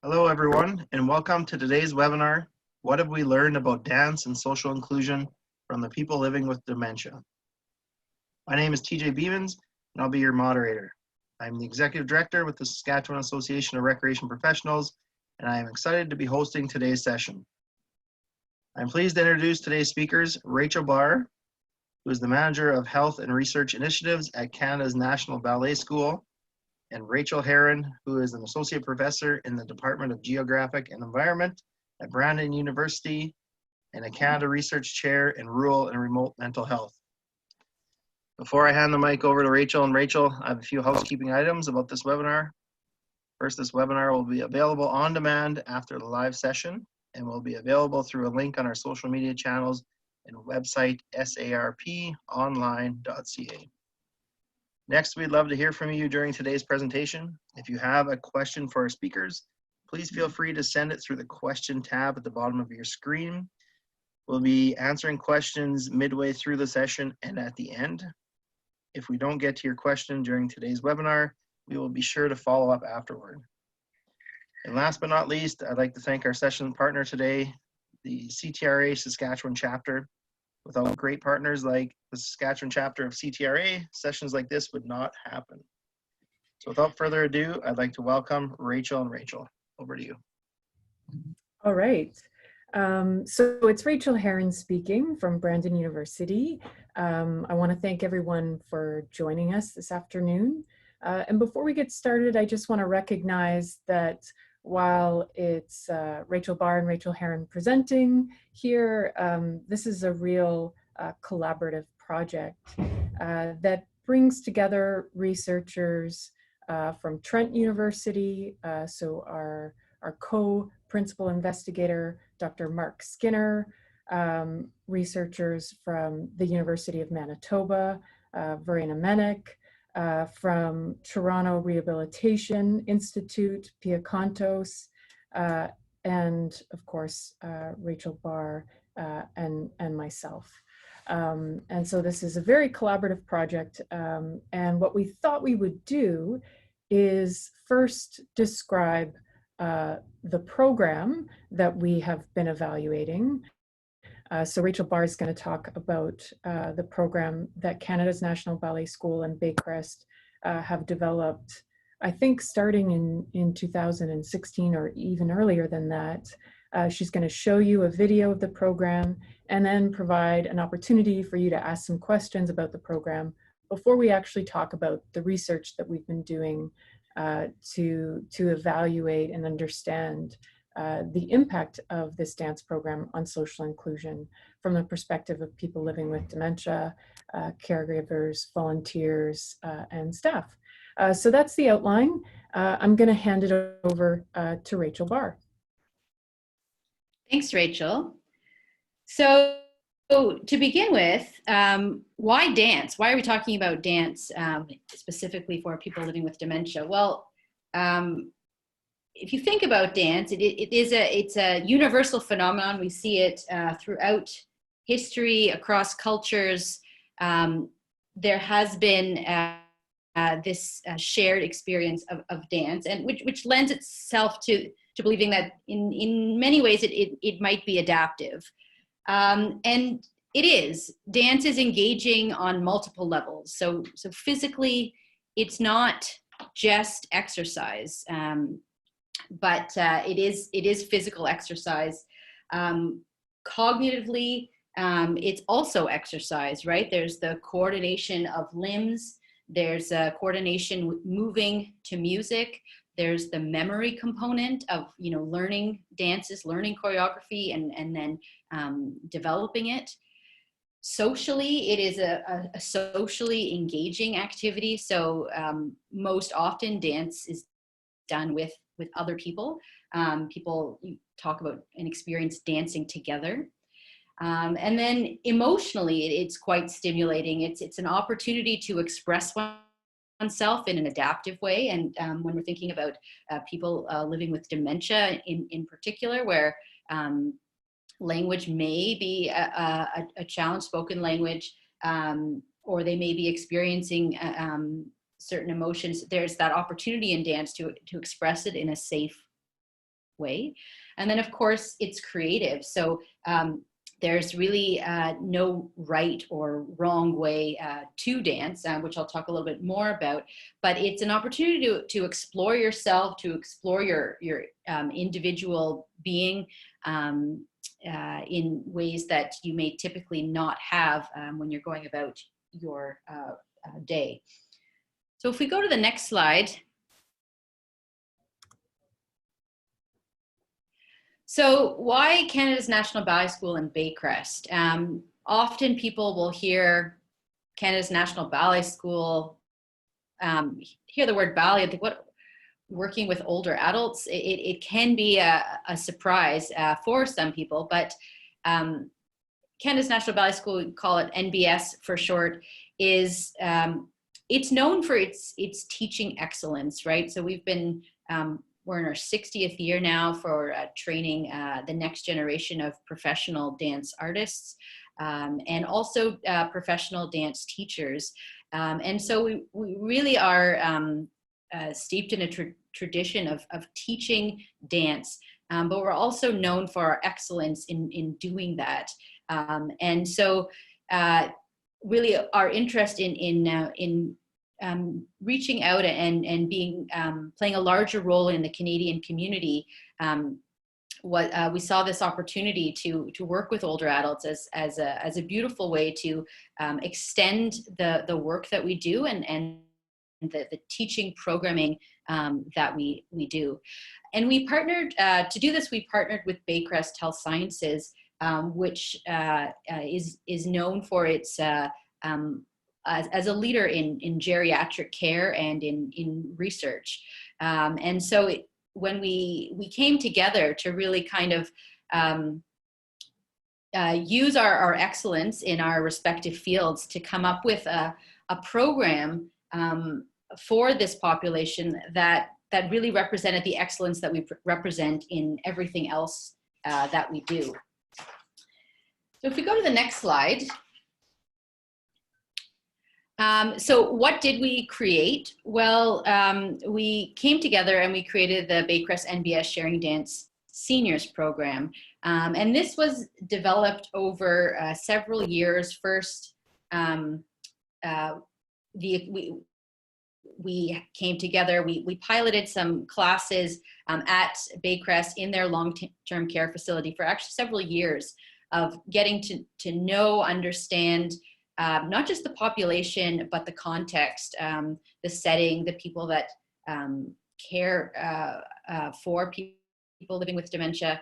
Hello everyone, and welcome to today's webinar, What Have We Learned About Dance and Social Inclusion from the People Living with Dementia? My name is TJ Beavens, and I'll be your moderator. I'm the Executive Director with the Saskatchewan Association of Recreation Professionals, and I am excited to be hosting today's session. I'm pleased to introduce today's speakers, Rachel Barr, who is the Manager of Health and Research Initiatives at Canada's National Ballet School, and Rachel Herron, who is an Associate Professor in the Department of Geographic and Environment at Brandon University and a Canada Research Chair in Rural and Remote Mental Health. Before I hand the mic over to Rachel, I have a few housekeeping items about this webinar. First, this webinar will be available on demand after the live session and will be available through a link on our social media channels and website sarponline.ca. Next, we'd love to hear from you during today's presentation. If you have a question for our speakers, please feel free to send it through the question tab at the bottom of your screen. We'll be answering questions midway through the session and at the end. If we don't get to your question during today's webinar, we will be sure to follow up afterward. And last but not least, I'd like to thank our session partner today, the CTRA Saskatchewan chapter. Without great partners like the Saskatchewan chapter of CTRA, sessions like this would not happen. So without further ado, I'd like to welcome Rachel and Rachel. Over to you. All right. So it's Rachel Herron speaking from Brandon University. I want to thank everyone for joining us this afternoon. And before we get started, I just want to recognize that while it's Rachel Barr and Rachel Herron presenting here, this is a real collaborative project that brings together researchers from Trent University, so our co-principal investigator, Dr. Mark Skinner, researchers from the University of Manitoba, Verena Menick, from Toronto Rehabilitation Institute, Pia Contos, and of course, Rachel Barr and myself. And so this is a very collaborative project. And what we thought we would do is first describe the program that we have been evaluating. So Rachel Barr is going to talk about the program that Canada's National Ballet School and Baycrest have developed, I think starting in 2016 or even earlier than that. She's going to show you a video of the program and then provide an opportunity for you to ask some questions about the program before we actually talk about the research that we've been doing to evaluate and understand the impact of this dance program on social inclusion from the perspective of people living with dementia, caregivers, volunteers, and staff. So that's the outline. I'm going to hand it over to Rachel Barr. Thanks, Rachel. So to begin with, why dance? Why are we talking about dance specifically for people living with dementia? Well, if you think about dance, it's a universal phenomenon. We see it throughout history, across cultures. There has been this shared experience of dance, and which lends itself to believing that in many ways it might be adaptive. And it is. Dance is engaging on multiple levels. So physically, it's not just exercise. But it is physical exercise. Cognitively, it's also exercise, right? There's the coordination of limbs. There's a coordination with moving to music. There's the memory component of learning dances, learning choreography, and then developing it. Socially, it is a socially engaging activity. So most often, dance is done with other people. People talk about and experience dancing together. And then emotionally, it's quite stimulating. It's an opportunity to express oneself in an adaptive way. And when we're thinking about people living with dementia in particular, where language may be a challenge, spoken language, or they may be experiencing certain emotions, there's that opportunity in dance to express it in a safe way. And then of course it's creative. So there's really no right or wrong way to dance, which I'll talk a little bit more about, but it's an opportunity to explore yourself, to explore your individual being in ways that you may typically not have when you're going about your day. So if we go to the next slide. So why Canada's National Ballet School in Baycrest? Often people will hear Canada's National Ballet School, hear the word ballet and think, what, working with older adults? It can be a surprise for some people, but Canada's National Ballet School, we call it NBS for short, is it's known for its teaching excellence, right? So we've been we're in our 60th year now for training the next generation of professional dance artists and also professional dance teachers. And so we really are steeped in a tradition of teaching dance, but we're also known for our excellence in doing that. And so really our interest in reaching out and being playing a larger role in the Canadian community. We saw this opportunity to work with older adults as a beautiful way to extend the work that we do and the teaching programming that we do. And we partnered to do this. We partnered with Baycrest Health Sciences, which is known for its as a leader in geriatric care and in research. And so when we came together to really kind of use our excellence in our respective fields to come up with a program for this population that really represented the excellence that we represent in everything else that we do. So if we go to the next slide. So what did we create? Well, we came together and we created the Baycrest NBS Sharing Dance Seniors Program. And this was developed over several years. First, we came together, we piloted some classes at Baycrest in their long-term care facility for actually several years of getting to know, understand, not just the population, but the context, the setting, the people that care for people living with dementia,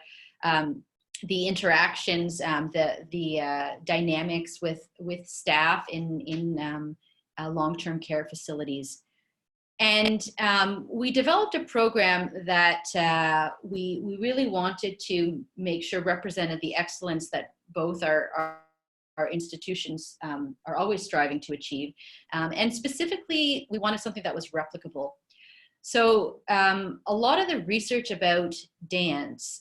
the interactions, the dynamics with staff in long-term care facilities. And we developed a program that we really wanted to make sure represented the excellence that both our institutions are always striving to achieve. And specifically, we wanted something that was replicable. So a lot of the research about dance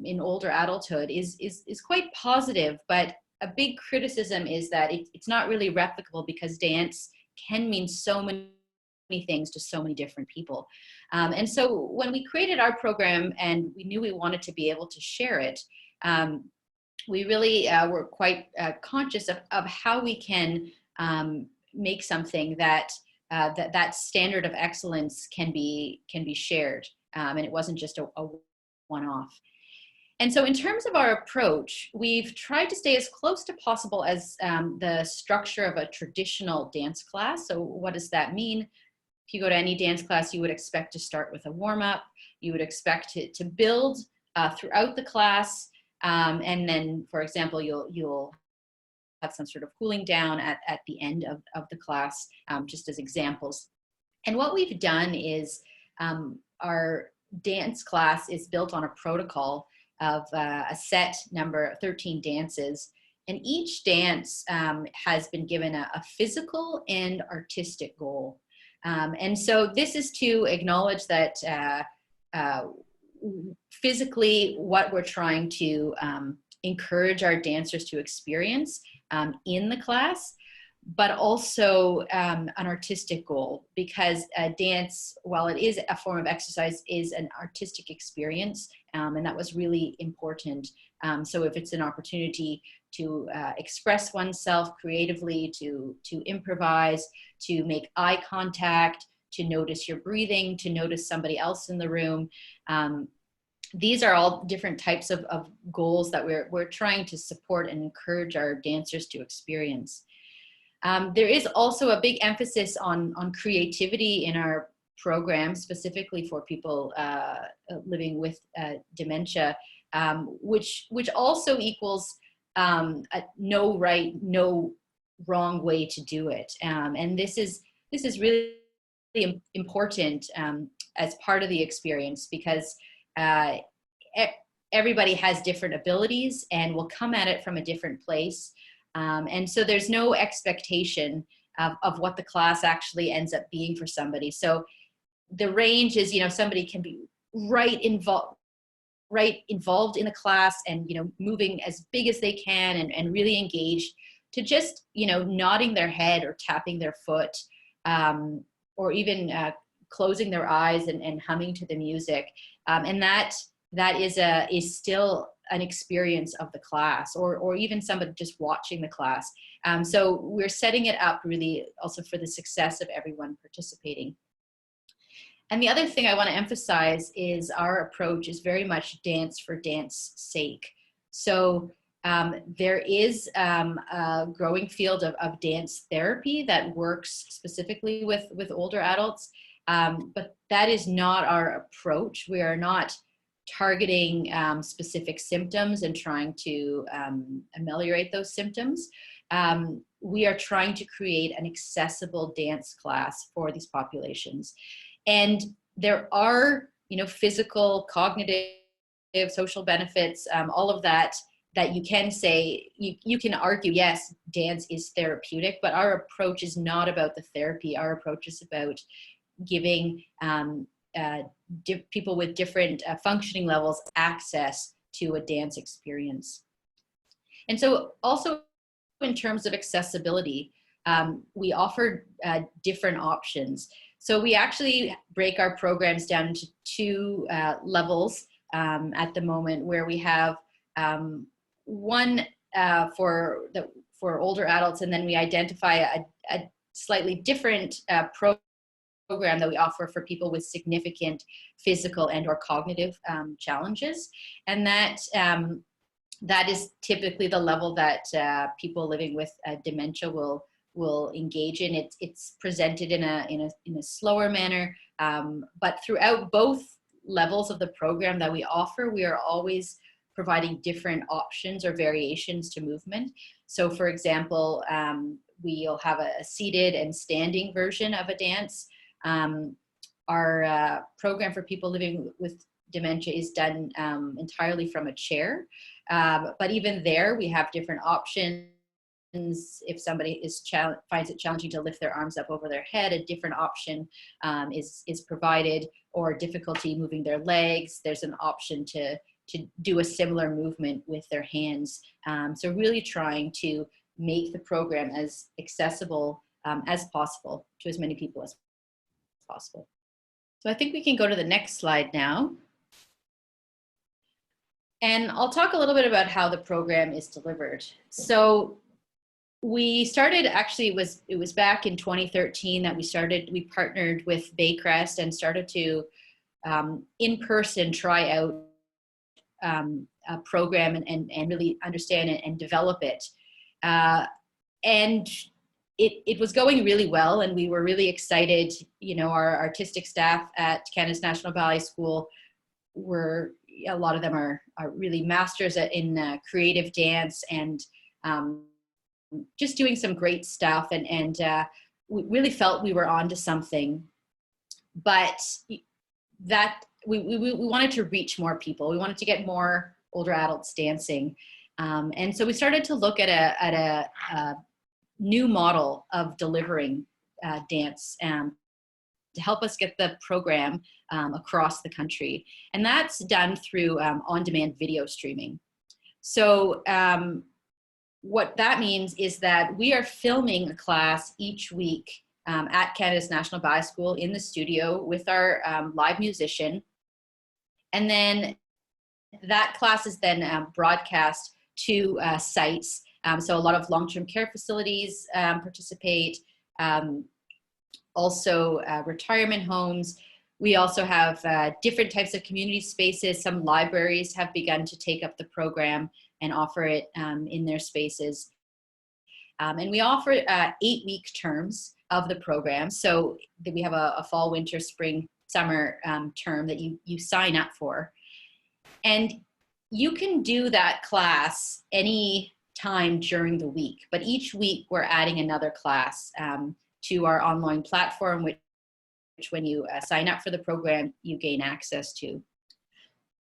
in older adulthood is quite positive, but a big criticism is that it's not really replicable because dance can mean so many things to so many different people. And so when we created our program and we knew we wanted to be able to share it, we really were quite conscious of how we can make something that that standard of excellence can be shared, and it wasn't just a one-off. And so in terms of our approach, we've tried to stay as close to possible as the structure of a traditional dance class. So what does that mean? If you go to any dance class, you would expect to start with a warm-up. You would expect to build throughout the class. And then, for example, you'll have some sort of cooling down at the end of the class, just as examples. And what we've done is our dance class is built on a protocol of a set number, 13 dances. And each dance has been given a physical and artistic goal. And so this is to acknowledge that physically what we're trying to encourage our dancers to experience in the class, but also an artistic goal, because dance, while it is a form of exercise, is an artistic experience, and that was really important. So if it's an opportunity to express oneself creatively, to improvise, to make eye contact, to notice your breathing, to notice somebody else in the room, these are all different types of goals that we're trying to support and encourage our dancers to experience. There is also a big emphasis on creativity in our program, specifically for people living with dementia, which also equals no right, no wrong way to do it. And this is really important as part of the experience, because everybody has different abilities and will come at it from a different place. And so there's no expectation of what the class actually ends up being for somebody. So the range is, somebody can be right involved in a class and, moving as big as they can and really engaged, to just, nodding their head or tapping their foot, or even closing their eyes and humming to the music. And that is still an experience of the class, or even somebody just watching the class. So we're setting it up really also for the success of everyone participating. And the other thing I want to emphasize is our approach is very much dance for dance sake. So there is a growing field of dance therapy that works specifically with older adults, but that is not our approach. We are not targeting specific symptoms and trying to ameliorate those symptoms. We are trying to create an accessible dance class for these populations. And there are, physical, cognitive, social benefits, all of that you can say, you can argue, yes, dance is therapeutic, but our approach is not about the therapy. Our approach is about giving people with different functioning levels access to a dance experience. And so also in terms of accessibility, we offer different options. So we actually break our programs down into two levels at the moment, where we have one for older adults, and then we identify a slightly different program that we offer for people with significant physical and or cognitive challenges. And that is typically the level that people living with dementia will engage in. It's presented in a slower manner, but throughout both levels of the program that we offer, we are always providing different options or variations to movement. So for example, we'll have a seated and standing version of a dance. Our program for people living with dementia is done entirely from a chair, but even there we have different options. If somebody finds it challenging to lift their arms up over their head, a different option is provided, or difficulty moving their legs, there's an option to do a similar movement with their hands. So really trying to make the program as accessible as possible to as many people as possible. So I think we can go to the next slide now. And I'll talk a little bit about how the program is delivered. So we started, actually it was back in 2013 that we partnered with Baycrest and started to in person try out a program and really understand it and develop it. And it was going really well, and we were really excited. Our artistic staff at Canada's National Ballet School a lot of them are really masters in creative dance, and just doing some great stuff, and we really felt we were onto something. But that we wanted to reach more people. We wanted to get more older adults dancing, and so we started to look at a new model of delivering dance to help us get the program across the country, and that's done through on-demand video streaming. So what that means is that we are filming a class each week at Canada's National Ballet School in the studio with our live musician. And then that class is then broadcast to sites. So a lot of long-term care facilities participate, also retirement homes. We also have different types of community spaces. Some libraries have begun to take up the program and offer it in their spaces. And we offer 8-week terms of the program. So we have a fall, winter, spring, summer term that you sign up for. And you can do that class any time during the week, but each week we're adding another class to our online platform, which when you sign up for the program, you gain access to.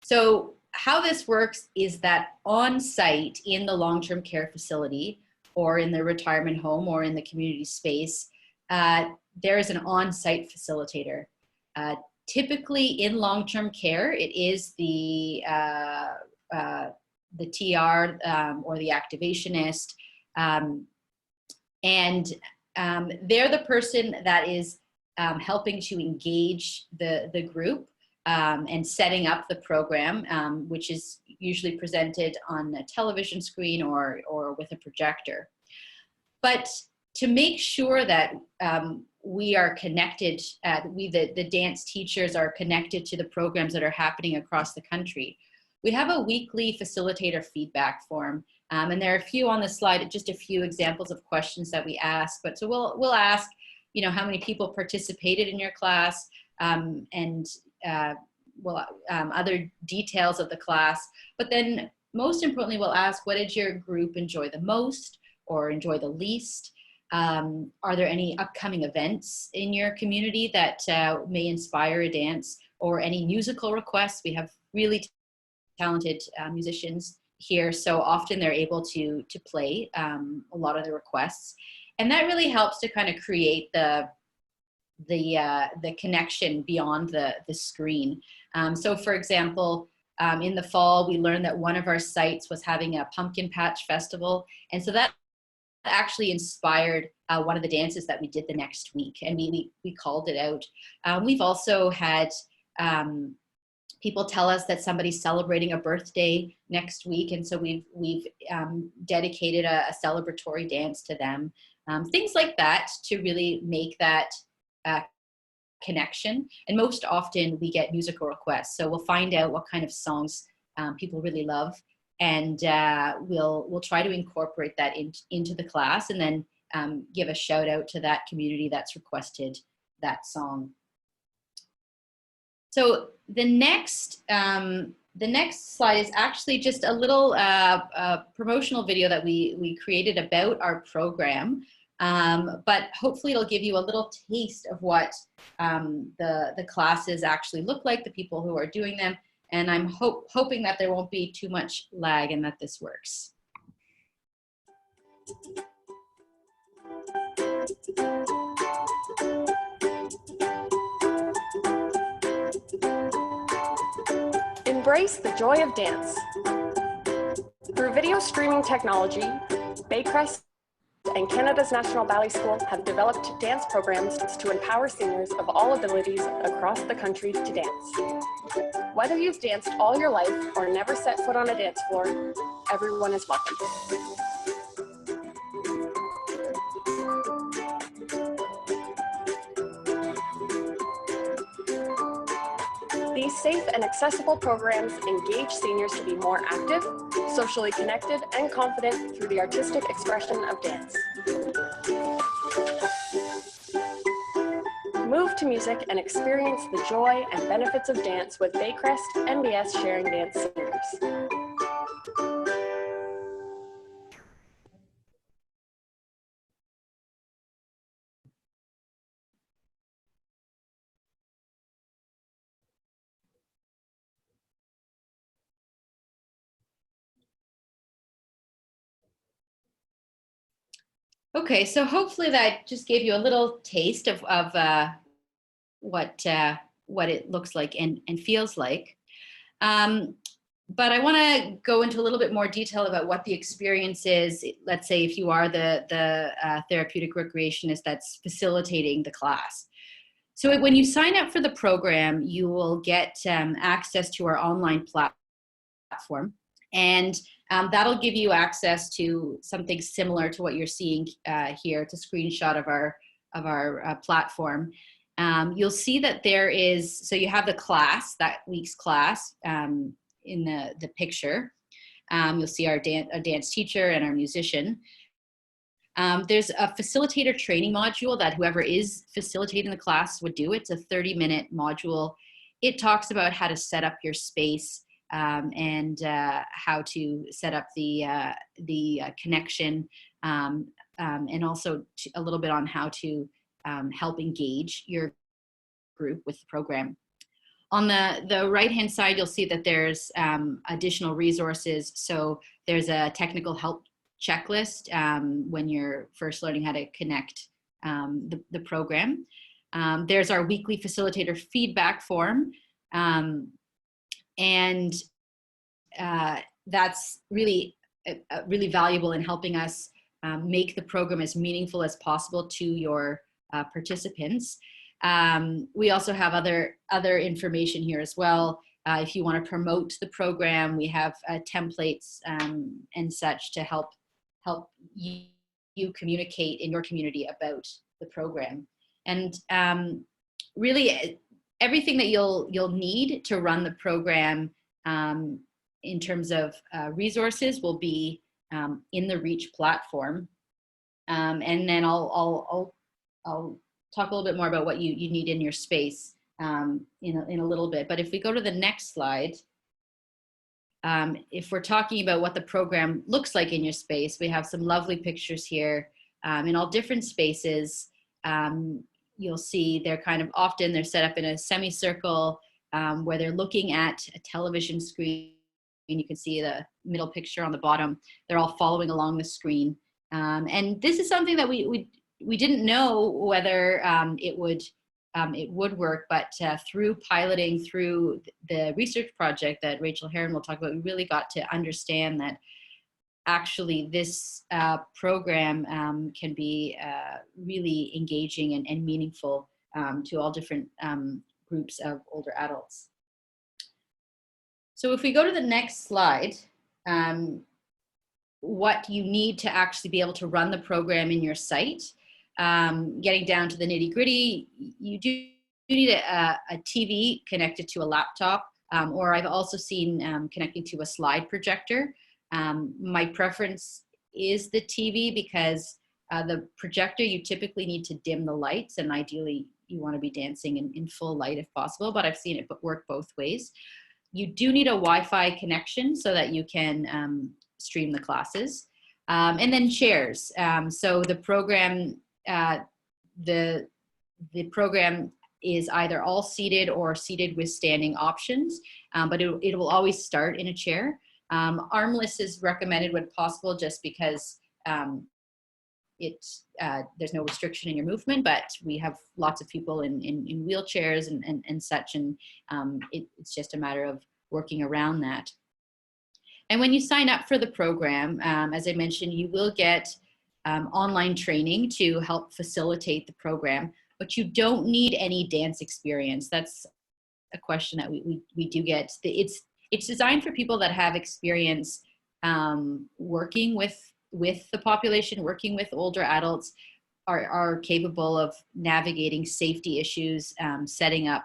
So how this works is that on site in the long-term care facility or in the retirement home or in the community space, there is an on-site facilitator. Typically in long-term care, it is the TR or the activationist, and they're the person that is helping to engage the group and setting up the program, which is usually presented on a television screen or with a projector. But to make sure that we are connected, the dance teachers are connected to the programs that are happening across the country, we have a weekly facilitator feedback form. And there are a few on the slide, just a few examples of questions that we ask. But so we'll ask, you know, how many people participated in your class, and other details of the class. But then most importantly, we'll ask, what did your group enjoy the most or enjoy the least? Are there any upcoming events in your community that may inspire a dance, or any musical requests? We have really talented musicians here, so often they're able to play a lot of the requests. And that really helps to kind of create the connection beyond the screen. So for example, in the fall, we learned that one of our sites was having a pumpkin patch festival. And so that actually inspired one of the dances that we did the next week, and we called it out. We've also had people tell us that somebody's celebrating a birthday next week, and so we've dedicated a celebratory dance to them. Things like that to really make that connection. And most often we get musical requests, so we'll find out what kind of songs people really love, and we'll try to incorporate that into the class, and then give a shout out to that community that's requested that song. So the next slide is actually just a little promotional video that we created about our program, but hopefully it'll give you a little taste of what the classes actually look like, the people who are doing them, and I'm hoping that there won't be too much lag and that this works. Embrace the joy of dance. Through video streaming technology, Baycrest and Canada's National Ballet School have developed dance programs to empower seniors of all abilities across the country to dance. Whether you've danced all your life or never set foot on a dance floor, everyone is welcome. These safe and accessible programs engage seniors to be more active, socially connected, and confident through the artistic expression of dance. Move to music and experience the joy and benefits of dance with Baycrest NBS Sharing Dance Seniors. Okay, so hopefully that just gave you a little taste of what it looks like and feels like. But I want to go into a little bit more detail about what the experience is. Let's say if you are the therapeutic recreationist that's facilitating the class. So when you sign up for the program, you will get access to our online platform, and that'll give you access to something similar to what you're seeing here. It's a screenshot of our platform. You'll see that there is, so you have the class, that week's class in the picture. You'll see our dance teacher and our musician. There's a facilitator training module that whoever is facilitating the class would do. It's a 30-minute module. It talks about how to set up your space and how to set up the connection, and also a little bit on how to help engage your group with the program. On the right-hand side, you'll see that there's additional resources. So there's a technical help checklist when you're first learning how to connect the program. There's our weekly facilitator feedback form. And that's really valuable in helping us make the program as meaningful as possible to your participants. We also have other information here as well. If you want to promote the program, we have templates and such to help you communicate in your community about the program. And really, everything that you'll need to run the program in terms of resources will be in the Reach platform. And then I'll talk a little bit more about what you need in your space in a little bit. But if we go to the next slide, if we're talking about what the program looks like in your space, we have some lovely pictures here in all different spaces. You'll see they're they're set up in a semicircle where they're looking at a television screen. You can see the middle picture on the bottom. They're all following along the screen. And this is something that we didn't know whether it would work, but through piloting, through the research project that Rachel Herron will talk about, we really got to understand that actually this program can be really engaging and meaningful to all different groups of older adults. So if we go to the next slide, what you need to actually be able to run the program in your site. Getting down to the nitty gritty, you do need a TV connected to a laptop, or I've also seen connecting to a slide projector. My preference is the TV because the projector, you typically need to dim the lights, and ideally you want to be dancing in full light if possible, but I've seen it work both ways. You do need a Wi-Fi connection so that you can stream the classes. And then chairs. So the program, the program is either all seated or seated with standing options, but it will always start in a chair. Armless is recommended when possible, just because there's no restriction in your movement, but we have lots of people in wheelchairs and such, and it's just a matter of working around that. And when you sign up for the program, as I mentioned, you will get online training to help facilitate the program, but you don't need any dance experience. That's a question that we do get. It's designed for people that have experience working with the population, working with older adults, are capable of navigating safety issues, setting up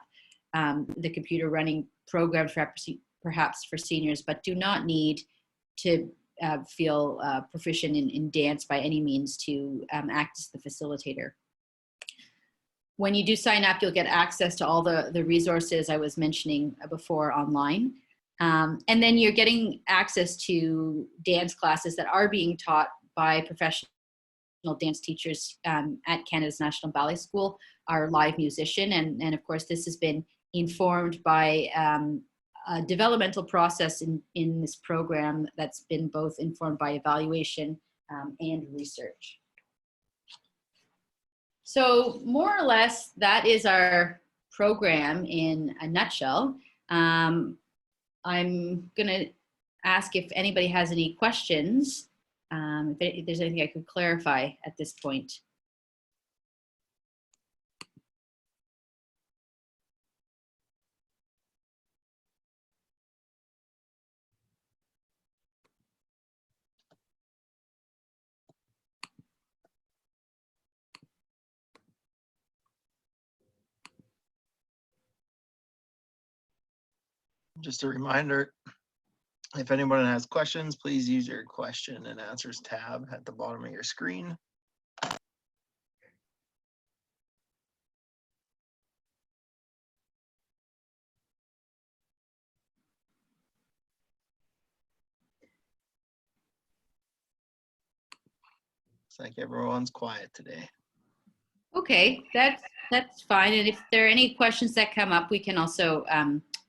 the computer running programs perhaps for seniors, but do not need to feel proficient in dance by any means to act as the facilitator. When you do sign up, you'll get access to all the resources I was mentioning before online. And then you're getting access to dance classes that are being taught by professional dance teachers at Canada's National Ballet School, our live musician. And of course, this has been informed by a developmental process in this program that's been both informed by evaluation and research. So more or less, that is our program in a nutshell. I'm gonna ask if anybody has any questions, if there's anything I could clarify at this point. Just a reminder, if anyone has questions, please use your question and answers tab at the bottom of your screen. Looks like everyone's quiet today. Okay, that's fine. And if there are any questions that come up, we can also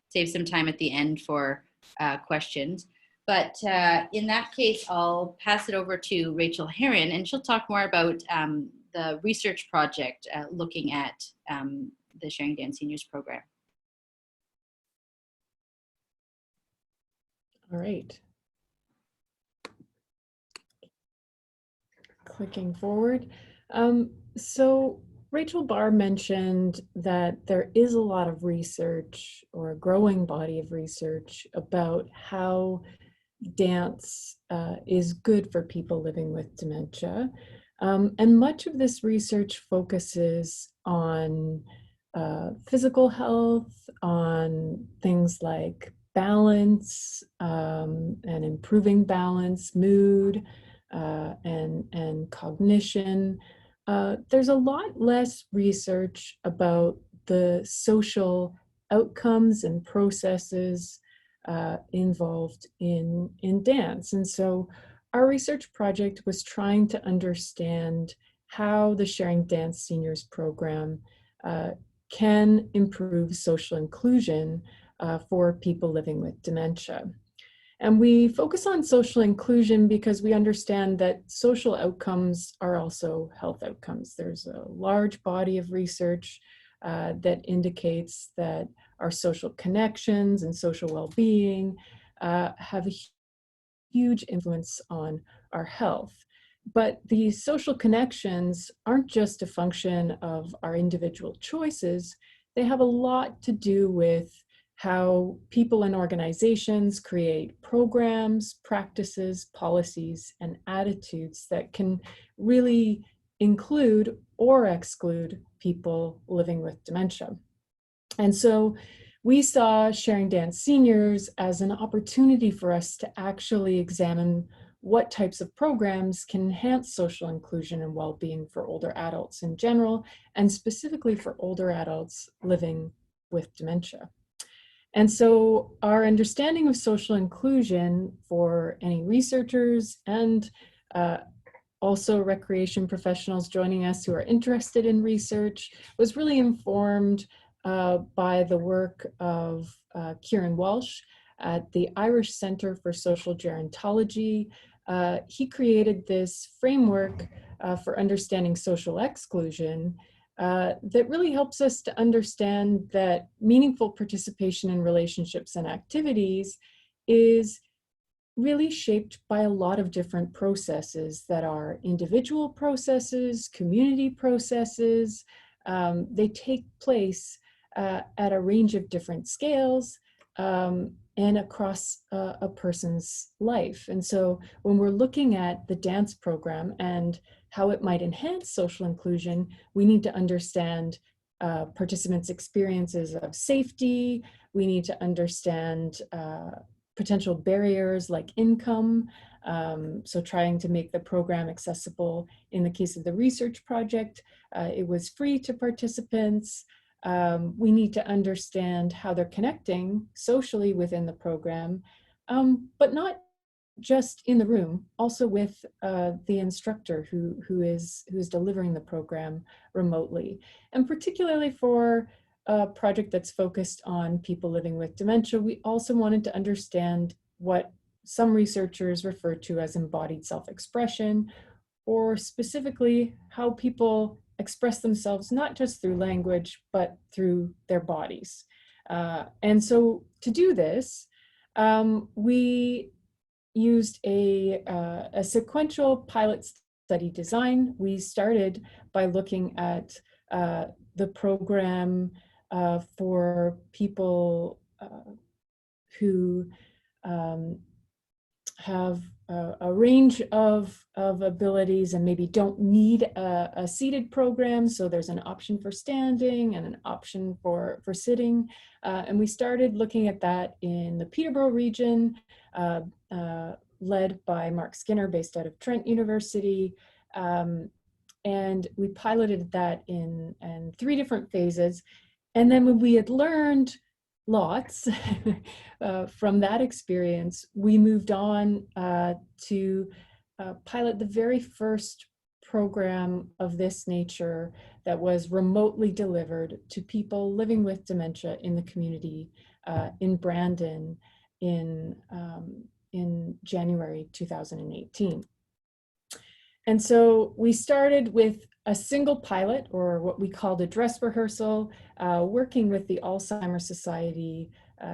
save some time at the end for questions. But in that case, I'll pass it over to Rachel Herron, and she'll talk more about the research project looking at the Sharing Dance Seniors program. All right. Clicking forward. So Rachel Barr mentioned that there is a lot of research, or a growing body of research, about how dance is good for people living with dementia. And much of this research focuses on physical health, on things like balance and improving balance, mood, and cognition. There's a lot less research about the social outcomes and processes involved in dance. And so our research project was trying to understand how the Sharing Dance Seniors program can improve social inclusion for people living with dementia. And we focus on social inclusion because we understand that social outcomes are also health outcomes. There's a large body of research that indicates that our social connections and social well-being have a huge influence on our health. But these social connections aren't just a function of our individual choices. They have a lot to do with how people and organizations create programs, practices, policies, and attitudes that can really include or exclude people living with dementia. And so we saw Sharing Dance Seniors as an opportunity for us to actually examine what types of programs can enhance social inclusion and well-being for older adults in general, and specifically for older adults living with dementia. And so our understanding of social inclusion for any researchers and also recreation professionals joining us who are interested in research was really informed by the work of Kieran Walsh at the Irish Centre for Social Gerontology. He created this framework for understanding social exclusion that really helps us to understand that meaningful participation in relationships and activities is really shaped by a lot of different processes that are individual processes, community processes. They take place at a range of different scales and across a person's life. And so when we're looking at the dance program and how it might enhance social inclusion, we need to understand participants' experiences of safety. We need to understand potential barriers like income. So trying to make the program accessible. In the case of the research project, it was free to participants. We need to understand how they're connecting socially within the program, but not just in the room, also with the instructor who is delivering the program remotely. And particularly for a project that's focused on people living with dementia, we also wanted to understand what some researchers refer to as embodied self-expression, or specifically how people express themselves not just through language, but through their bodies. And so to do this, we used a sequential pilot study design. We started by looking at the program for people who have a range of abilities and maybe don't need a seated program. So there's an option for standing and an option for sitting. And we started looking at that in the Peterborough region, led by Mark Skinner, based out of Trent University. And we piloted that in 3 different phases. And then when we had learned lots from that experience, we moved on to pilot the very first program of this nature that was remotely delivered to people living with dementia in the community in Brandon in January 2018. And so we started with a single pilot, or what we called a dress rehearsal, working with the Alzheimer's Society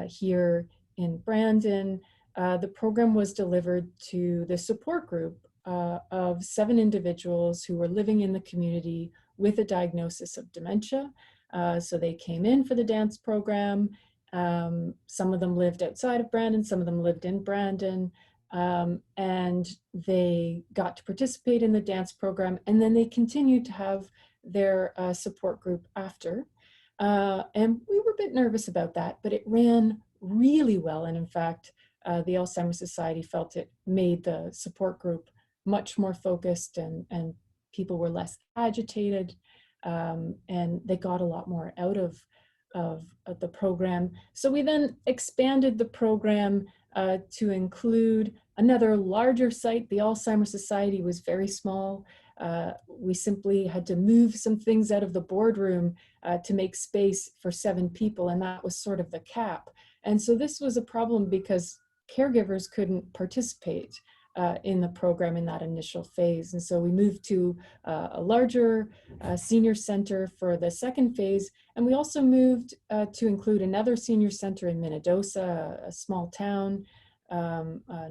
here in Brandon. The program was delivered to the support group of 7 individuals who were living in the community with a diagnosis of dementia. So they came in for the dance program. Some of them lived outside of Brandon, some of them lived in Brandon. And they got to participate in the dance program, and then they continued to have their support group after. And we were a bit nervous about that, but it ran really well. And in fact, the Alzheimer's Society felt it made the support group much more focused, and people were less agitated, and they got a lot more out of the program. So we then expanded the program to include another larger site. The Alzheimer's Society was very small. We simply had to move some things out of the boardroom to make space for 7 people, and that was sort of the cap. And so this was a problem because caregivers couldn't participate in the program in that initial phase. And so we moved to a larger senior center for the second phase. And we also moved to include another senior center in Minnedosa, a small town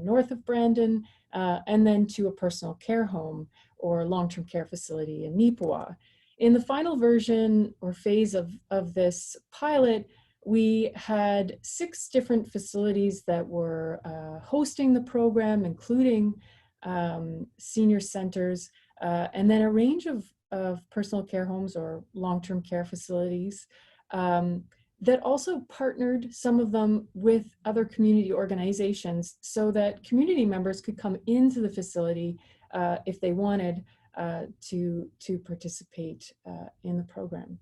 north of Brandon, and then to a personal care home or long-term care facility in Neepawa. In the final version or phase of this pilot, we had 6 different facilities that were hosting the program, including senior centers, and then a range of personal care homes or long-term care facilities that also partnered, some of them, with other community organizations so that community members could come into the facility if they wanted to participate in the program.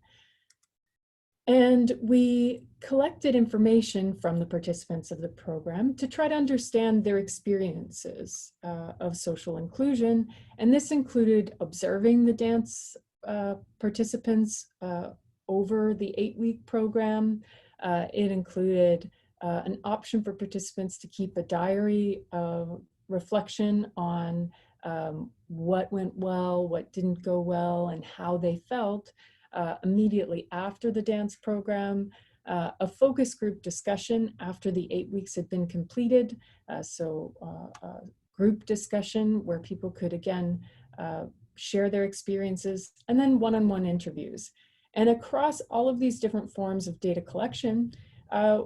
And we collected information from the participants of the program to try to understand their experiences of social inclusion. And this included observing the dance participants over the 8-week program. It included an option for participants to keep a diary of reflection on what went well, what didn't go well, and how they felt immediately after the dance program, a focus group discussion after the 8 weeks had been completed. So group discussion where people could again share their experiences, and then one-on-one interviews. And across all of these different forms of data collection,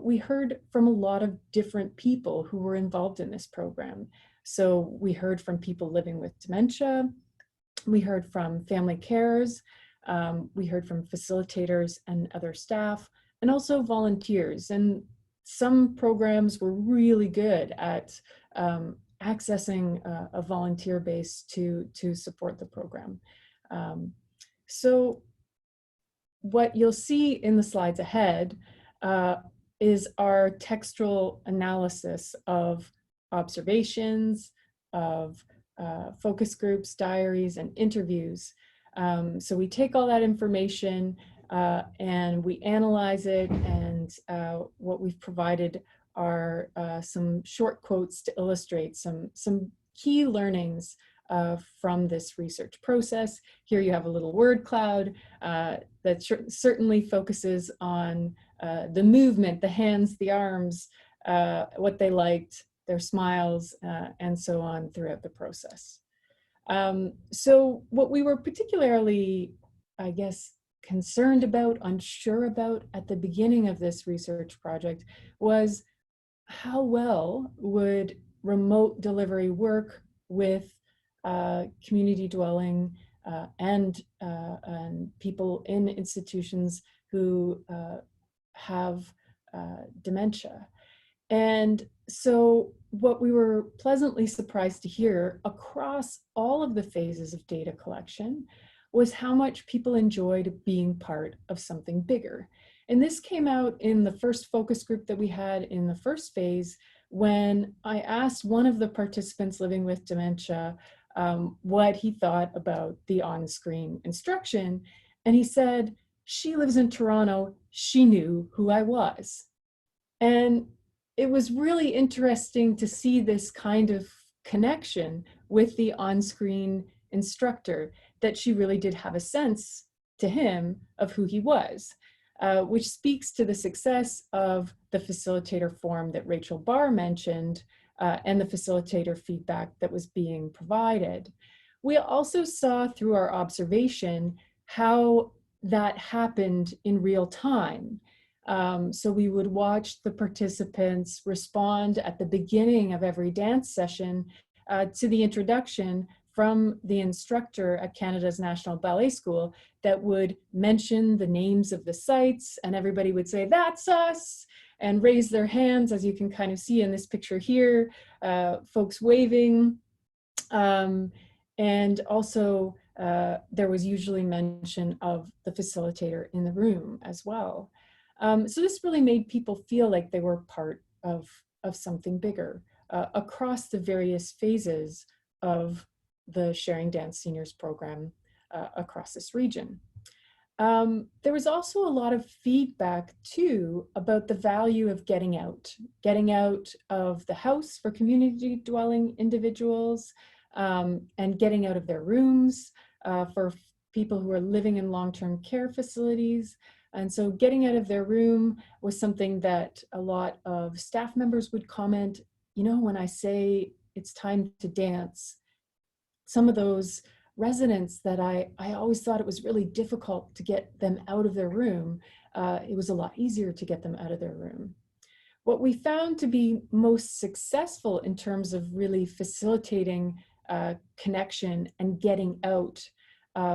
we heard from a lot of different people who were involved in this program. So we heard from people living with dementia, we heard from family carers, we heard from facilitators and other staff, and also volunteers. And some programs were really good at accessing a volunteer base to support the program. So what you'll see in the slides ahead is our textual analysis of observations, of focus groups, diaries, and interviews. So we take all that information and we analyze it, and what we've provided are some short quotes to illustrate some key learnings from this research process. Here you have a little word cloud that certainly focuses on the movement, the hands, the arms, what they liked, their smiles, and so on throughout the process. So what we were particularly, I guess, concerned about, unsure about at the beginning of this research project was how well would remote delivery work with community dwelling and people in institutions who have dementia. And so what we were pleasantly surprised to hear across all of the phases of data collection was how much people enjoyed being part of something bigger. And this came out in the first focus group that we had in the first phase, when I asked one of the participants living with dementia what he thought about the on-screen instruction. And he said, she lives in Toronto, she knew who I was. And it was really interesting to see this kind of connection with the on-screen instructor, that she really did have a sense to him of who he was, which speaks to the success of the facilitator forum that Rachel Barr mentioned, and the facilitator feedback that was being provided. We also saw through our observation how that happened in real time. So we would watch the participants respond at the beginning of every dance session to the introduction from the instructor at Canada's National Ballet School that would mention the names of the sites, and everybody would say, "That's us," and raise their hands, as you can kind of see in this picture here, folks waving. And also there was usually mention of the facilitator in the room as well. So this really made people feel like they were part of something bigger across the various phases of the Sharing Dance Seniors program across this region. There was also a lot of feedback too about the value of getting out of the house for community dwelling individuals, and getting out of their rooms for people who are living in long-term care facilities. And so getting out of their room was something that a lot of staff members would comment, you know, when I say it's time to dance, some of those residents that I always thought it was really difficult to get them out of their room, it was a lot easier to get them out of their room. What we found to be most successful in terms of really facilitating connection and getting out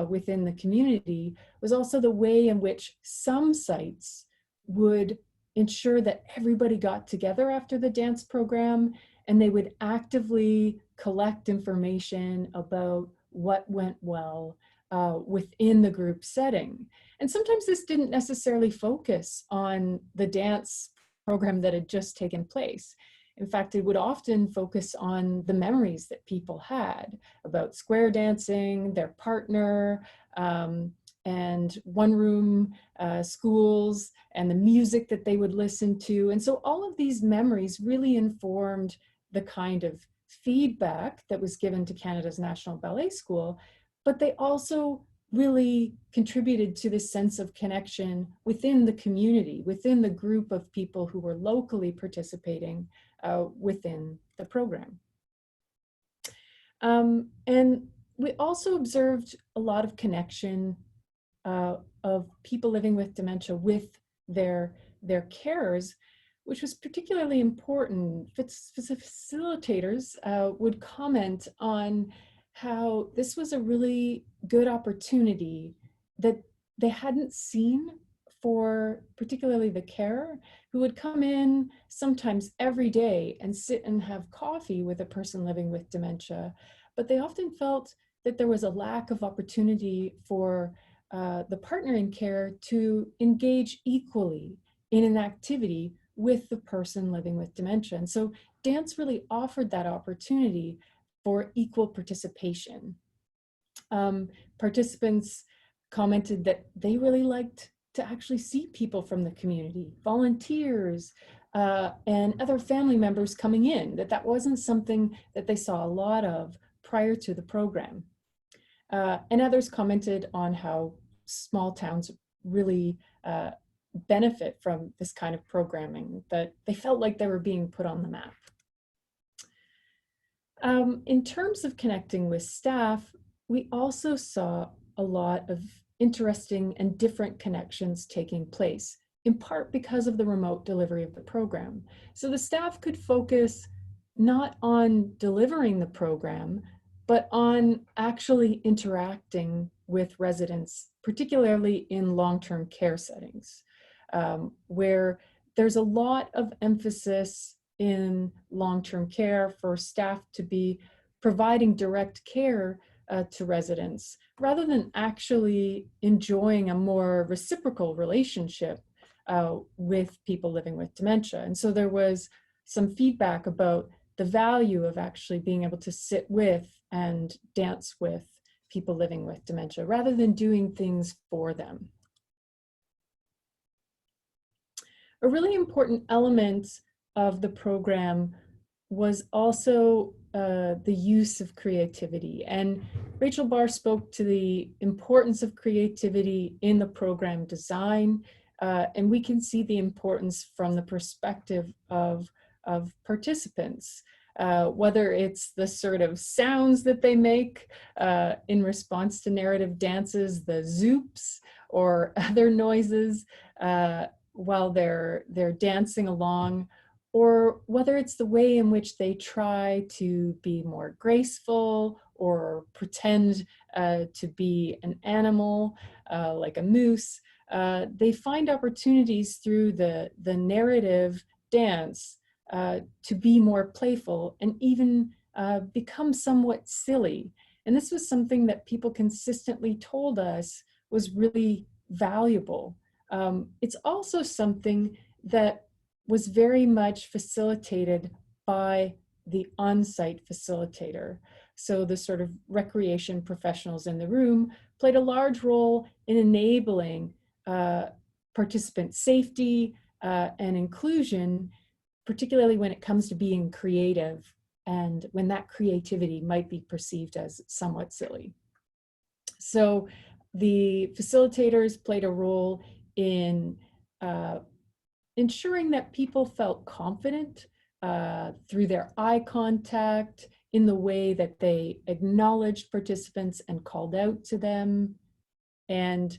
within the community was also the way in which some sites would ensure that everybody got together after the dance program, and they would actively collect information about what went well within the group setting. And sometimes this didn't necessarily focus on the dance program that had just taken place. In fact, it would often focus on the memories that people had about square dancing, their partner, and one-room schools, and the music that they would listen to. And so all of these memories really informed the kind of feedback that was given to Canada's National Ballet School, but they also really contributed to this sense of connection within the community, within the group of people who were locally participating within the program. And we also observed a lot of connection of people living with dementia with their carers, which was particularly important. Facilitators would comment on how this was a really good opportunity that they hadn't seen for particularly the carer, who would come in sometimes every day and sit and have coffee with a person living with dementia. But they often felt that there was a lack of opportunity for the partner in care to engage equally in an activity with the person living with dementia. And so dance really offered that opportunity for equal participation. Participants commented that they really liked to actually see people from the community, volunteers, and other family members coming in, that wasn't something that they saw a lot of prior to the program. And others commented on how small towns really benefit from this kind of programming, that they felt like they were being put on the map. In terms of connecting with staff, we also saw a lot of interesting and different connections taking place, in part because of the remote delivery of the program. So the staff could focus not on delivering the program, but on actually interacting with residents, particularly in long-term care settings, where there's a lot of emphasis in long-term care for staff to be providing direct care to residents, rather than actually enjoying a more reciprocal relationship with people living with dementia. And so there was some feedback about the value of actually being able to sit with and dance with people living with dementia, rather than doing things for them. A really important element of the program was also the use of creativity. And Rachel Barr spoke to the importance of creativity in the program design. And we can see the importance from the perspective of participants, whether it's the sort of sounds that they make in response to narrative dances, the zoops, or other noises while they're dancing along, or whether it's the way in which they try to be more graceful or pretend to be an animal like a moose. They find opportunities through the narrative dance to be more playful and even become somewhat silly. And this was something that people consistently told us was really valuable. It's also something that was very much facilitated by the on-site facilitator. So the sort of recreation professionals in the room played a large role in enabling participant safety and inclusion, particularly when it comes to being creative and when that creativity might be perceived as somewhat silly. So the facilitators played a role in ensuring that people felt confident through their eye contact, in the way that they acknowledged participants and called out to them. And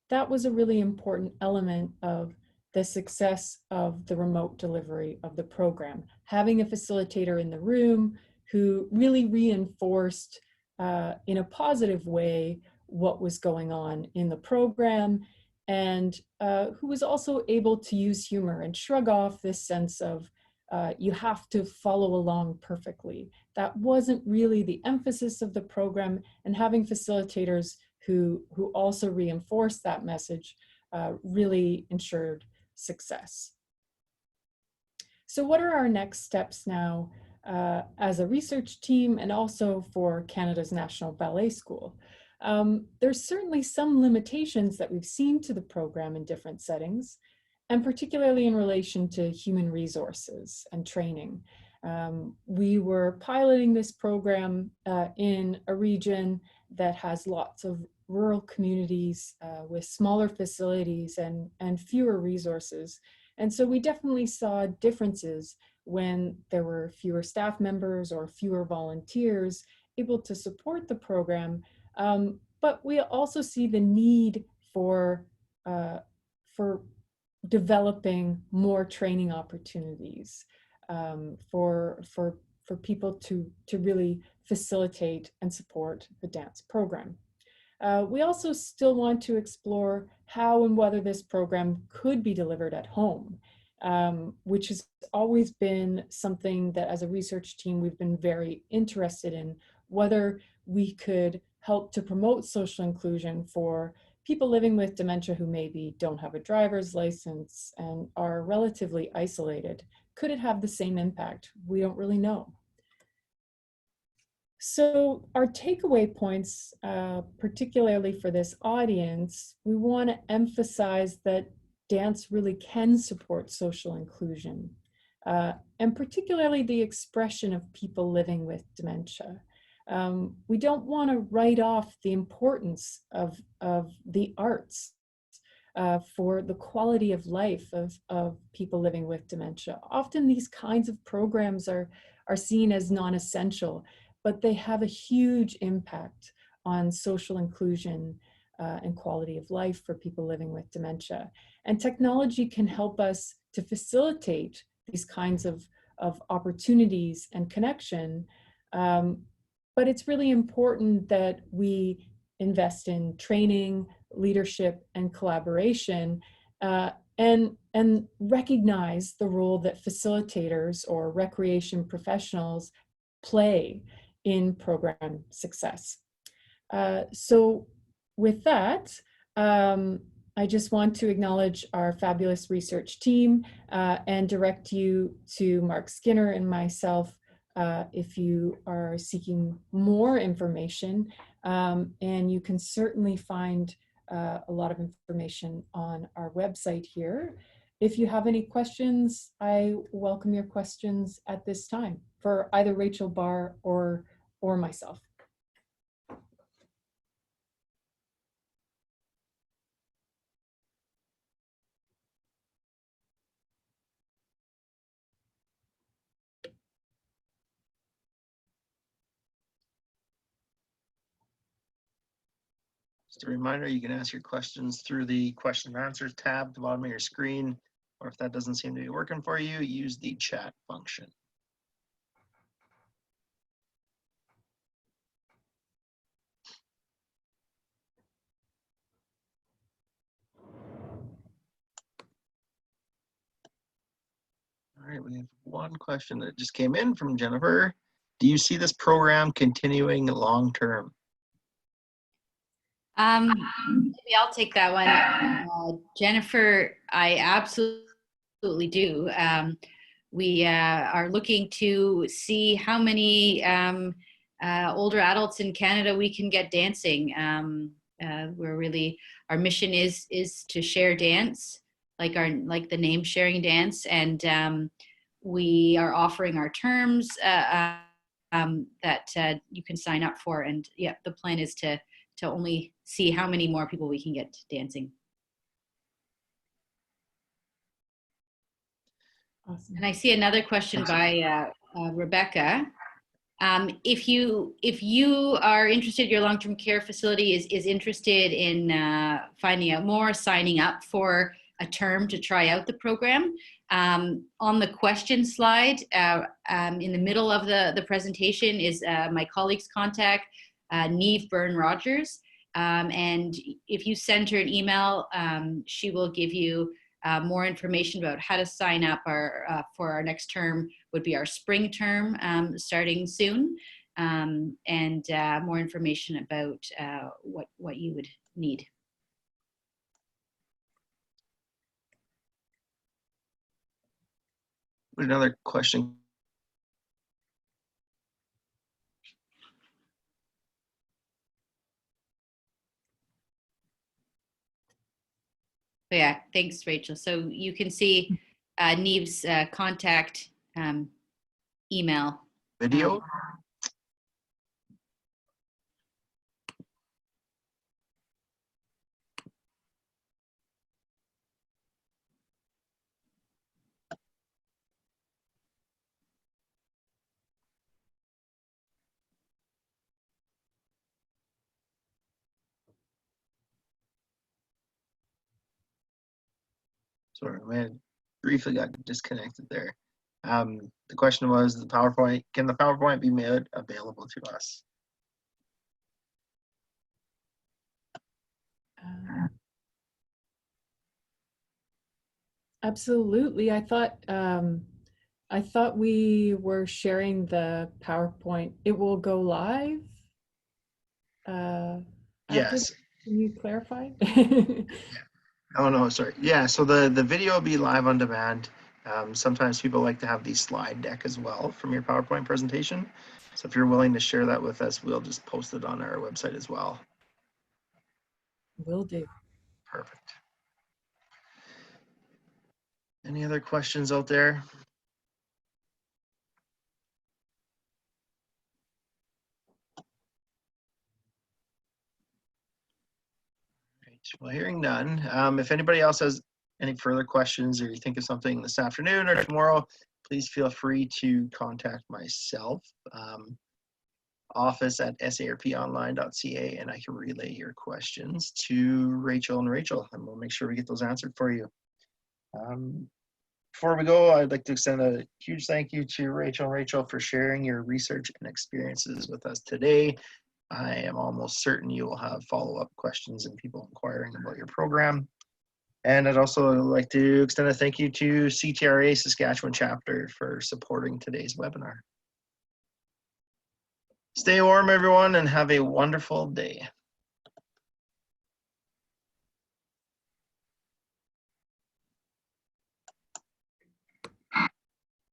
that was a really important element of the success of the remote delivery of the program. Having a facilitator in the room who really reinforced in a positive way what was going on in the program, and who was also able to use humor and shrug off this sense of you have to follow along perfectly. That wasn't really the emphasis of the program, and having facilitators who also reinforced that message really ensured success. So what are our next steps now as a research team and also for Canada's National Ballet School? There's certainly some limitations that we've seen to the program in different settings, and particularly in relation to human resources and training. We were piloting this program in a region that has lots of rural communities with smaller facilities and fewer resources. And so we definitely saw differences when there were fewer staff members or fewer volunteers able to support the program. But we also see the need for developing more training opportunities for people to really facilitate and support the dance program. We also still want to explore how and whether this program could be delivered at home, which has always been something that as a research team we've been very interested in, whether we could help to promote social inclusion for people living with dementia who maybe don't have a driver's license and are relatively isolated. Could it have the same impact? We don't really know. So our takeaway points, particularly for this audience, we want to emphasize that dance really can support social inclusion, and particularly the expression of people living with dementia. We don't want to write off the importance of the arts for the quality of life of people living with dementia. Often these kinds of programs are seen as non-essential, but they have a huge impact on social inclusion and quality of life for people living with dementia. And technology can help us to facilitate these kinds of opportunities and connection. But it's really important that we invest in training, leadership, and collaboration, and recognize the role that facilitators or recreation professionals play in program success. So with that, I just want to acknowledge our fabulous research team and direct you to Mark Skinner and myself if you are seeking more information. And you can certainly find a lot of information on our website here. If you have any questions, I welcome your questions at this time for either Rachel Barr or myself. Just a reminder, you can ask your questions through the question and answers tab at the bottom of your screen, or if that doesn't seem to be working for you, use the chat function. All right, we have one question that just came in from Jennifer. Do you see this program continuing long term? Maybe I'll take that one. Jennifer, I absolutely do. We are looking to see how many older adults in Canada we can get dancing. We're really, our mission is to share dance, like the name sharing dance, and we are offering our terms that you can sign up for. And yeah, the plan is to only see how many more people we can get dancing. Awesome. And I see another question by Rebecca. If you are interested, your long-term care facility is interested in finding out more, signing up for a term to try out the program, on the question slide in the middle of the presentation is my colleague's contact, Neve Byrne-Rogers. And if you send her an email, she will give you more information about how to sign up. For our next term would be our spring term starting soon, and more information about what you would need. Another question. Yeah, thanks, Rachel. So you can see Neve's contact email. Video? Sorry, man, briefly got disconnected there. The question was the PowerPoint. Can the PowerPoint be made available to us? Absolutely. I thought we were sharing the PowerPoint. It will go live. Yes. Can you clarify? Oh no, sorry. Yeah, so the video will be live on demand. Sometimes people like to have the slide deck as well from your PowerPoint presentation. So if you're willing to share that with us, we'll just post it on our website as well. Will do. Perfect. Any other questions out there? Right. Well, hearing none, if anybody else has any further questions or you think of something this afternoon or tomorrow, please feel free to contact myself, office@sarponline.ca, and I can relay your questions to Rachel, and we'll make sure we get those answered for you. Before we go, I'd like to extend a huge thank you to Rachel for sharing your research and experiences with us today. I am almost certain you will have follow-up questions and people inquiring about your program. And I'd also like to extend a thank you to CTRA Saskatchewan chapter for supporting today's webinar. Stay warm, everyone, and have a wonderful day.